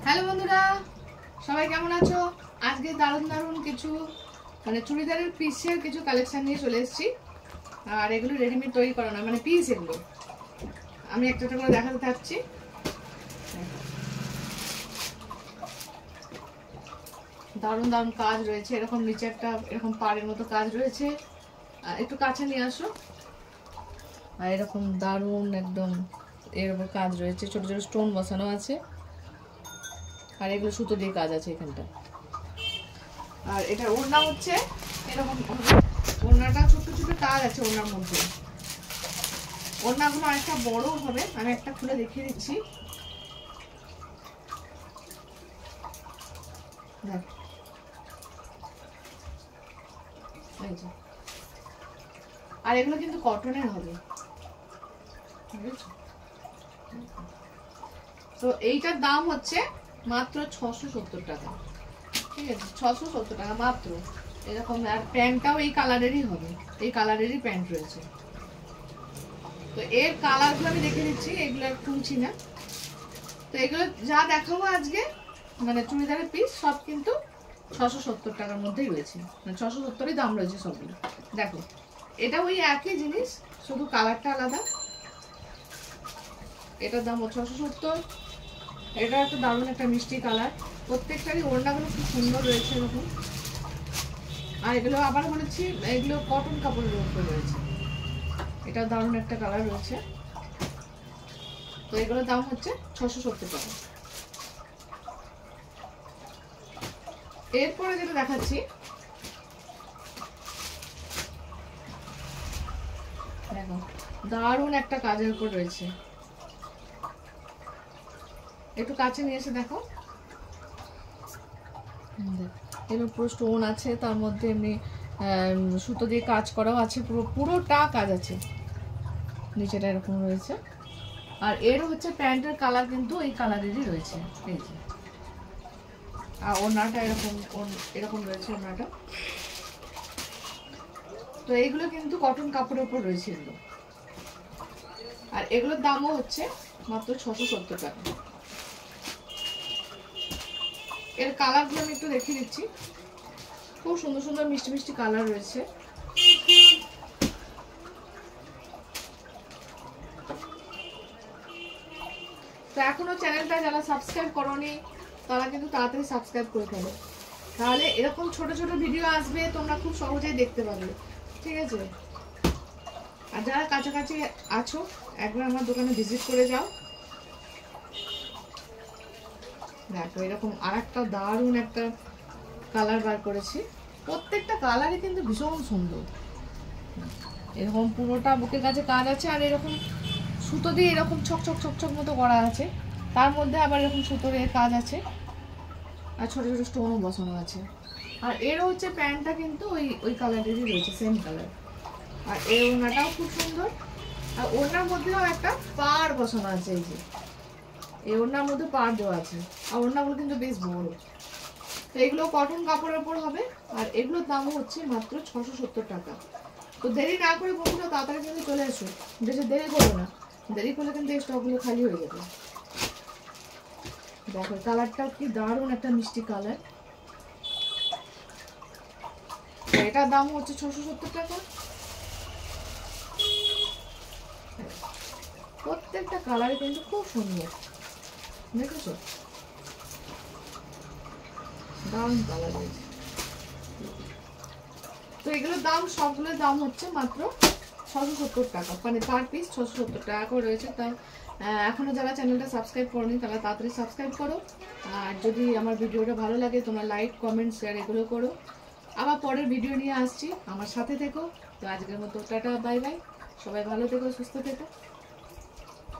Hello বন্ধুরা, সবাই কেমন আছো? আজকে দারুণ দারুণ কিছু চুড়িদারের পিসের কিছু কালেকশন নিয়ে চলে এসেছি। আর এগুলো রেডিমেড তৈরি করা না, পিস। এগুলো আমি একটা একটা করে দেখাতে থাকছি। দারুণ দারুণ কাজ রয়েছে, এরকম নিচে একটা এরকম পাড়ের মতো কাজ রয়েছে। আর একটু কাছে নিয়ে আসো। আর এরকম দারুণ একদম এর উপর কাজ রয়েছে, ছোট ছোট স্টোন বসানো আছে। আর এগুলো সুতো দিয়ে কাজ আছে এখানটা। আর এটা ওড়না হচ্ছে এরকম, ওড়নাটা ছোট ছোট কাজ আছে ওড়নার মধ্যে। ওড়নাগুলো অনেকটা বড় হবে, আমি একটা খুলে দেখিয়ে দিচ্ছি। আর এগুলো কিন্তু কটনের হবে, তো এইটার দাম হচ্ছে মাত্র 670 টাকা। ঠিক আছে, 670 টাকা মাত্র। এরকম আর প্যান্টটাও এই কালারেরই হবে, এই কালারেরই প্যান্ট রয়েছে। তো এর কালারগুলো আমি দেখে দিচ্ছি, এগুলো আর খুলছি না। তো এগুলো যা দেখাবো আজকে চুড়িদারের পিস সব কিন্তু 670 টাকার মধ্যেই রয়েছে, 670-ই দাম রয়েছে সবগুলো। দেখো, এটা ওই একই জিনিস, শুধু কালারটা আলাদা। এটার দাম 670। এটা একটা দারুণ একটা মিষ্টি কালার, প্রত্যেকটারই ওড়নাগুলো খুব সুন্দর রয়েছে এরকম। আর এগুলো আবার বলেছি, এগুলো কটন কাপড়ের উপরে রয়েছে। এটা দারুণ একটা কালার রয়েছে। তো এগুলোর দাম হচ্ছে 670 টাকা। এরপরে যেটা দেখাচ্ছি, দেখো দারুণ একটা কাজের উপর রয়েছে। একটু কাছে নিয়ে এসে দেখো, এবার পুরো স্টোন আছে, তার মধ্যে এমনি সুতো দিয়ে কাজ করাও আছে, পুরোটা কাজ আছে। নিচেটা এরকম রয়েছে। আর এর হচ্ছে প্যান্টের কালার কিন্তু এই কালারেরই রয়েছে, এই যে। আর ওড়নাটা এরকম এরকম রয়েছে ওড়নাটা। তো এইগুলো কিন্তু কটন কাপড়ের উপর রয়েছে এগুলো। আর এগুলোর দামও হচ্ছে মাত্র 670 টাকা। এর কালারগুলো আমি একটু দেখিয়ে দিচ্ছি, খুব সুন্দর সুন্দর মিষ্টি মিষ্টি কালার রয়েছে। তো এখনো চ্যানেলটা যারা সাবস্ক্রাইব করোনি তারা কিন্তু তাড়াতাড়ি সাবস্ক্রাইব করে ফেলো, তাহলে এরকম ছোট ছোট ভিডিও আসবে, তোমরা খুব সহজেই দেখতে পাবে। ঠিক আছে, আর যারা কাছাকাছি আছো একবার আমার দোকানে ভিজিট করে যাও। দেখো এরকম আর একটা দারুণ একটা কালার বার করেছি, প্রত্যেকটা কালারই কিন্তু ভীষণ সুন্দর। এরকম পুরোটা বুকের কাছে কাজ আছে, আর এরকম সুতো দিয়ে এরকম ছকছক ছকছক মতো করা আছে, তার মধ্যে আবার এরকম সুতোর কাজ আছে, আর ছোট ছোট স্টোনও বসানো আছে। আর এর হচ্ছে প্যান্টটা কিন্তু ওই কালারেরই রয়েছে, সেম কালার। আর এই ওড়নাটাও খুব সুন্দর। আর ওড়নার মধ্যেও একটা পাড় বসানো আছে, এই যে এই ওড়নার মধ্যে পাড় দেওয়া আছে। আর ওড়নাগুলো কিন্তু বেশ বড়। তো এগুলো কটন কাপড়ের উপর হবে। আর এগুলোর দামও হচ্ছে মাত্র 670 টাকা। তো দেরি না করে বন্ধুরা তাড়াতাড়ি কিন্তু চলে আসো, বেশি দেরি করো না, দেরি করলে কিন্তু এই স্টকগুলো খালি হয়ে যাবে। দেখো কালারটা কি দারুণ একটা মিষ্টি কালার। এটার দাম হচ্ছে 670 টাকা। প্রত্যেকটা কালারে কিন্তু খুব সুন্দর, দেখেছো দারুণ কালার রয়েছে। তো এগুলোর দাম সবগুলোর দাম হচ্ছে মাত্র 670 টাকা, পার পিস 670 টাকা করে রয়েছে। তাই এখনো যারা চ্যানেলটা সাবস্ক্রাইব করোনি তারা তাড়াতাড়ি সাবস্ক্রাইব করো। আর যদি আমার ভিডিওটা ভালো লাগে তোমরা লাইক কমেন্ট শেয়ার এগুলো করো। আবার পরের ভিডিও নিয়ে আসছি, আমার সাথে থেকো। তো আজকের মতো টাটা, বাই বাই, সবাই ভালো থেকো, সুস্থ থেকো।